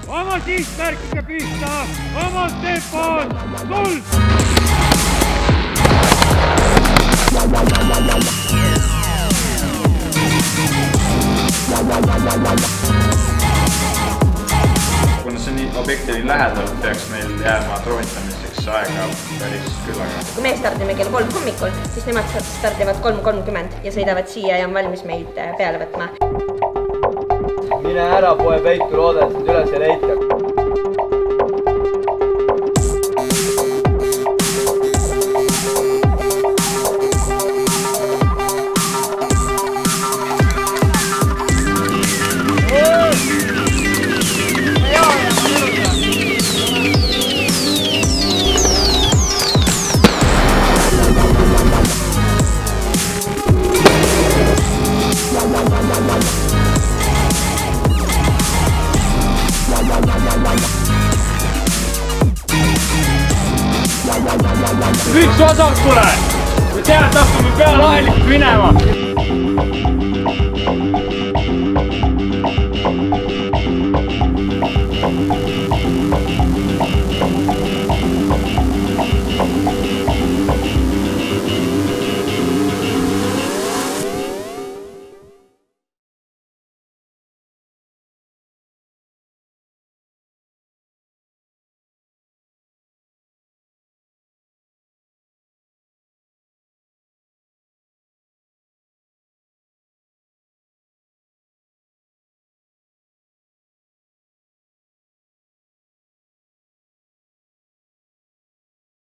Oma sihtmärkiga pihta, omad tempod, tuld! Kuna see nii objektini lähedal, peaks meil jääma droonitamiseks aega päris küllaga. Kui me stardime kell 3 hommikul, siis nemad stardivad 3:30 ja sõidavad siia ja on valmis meid peale võtma. Mine ära poe peitu, looda, et sind üles ei leita. Üks vasakule! Kui tead, hakkame peale aelikult minema!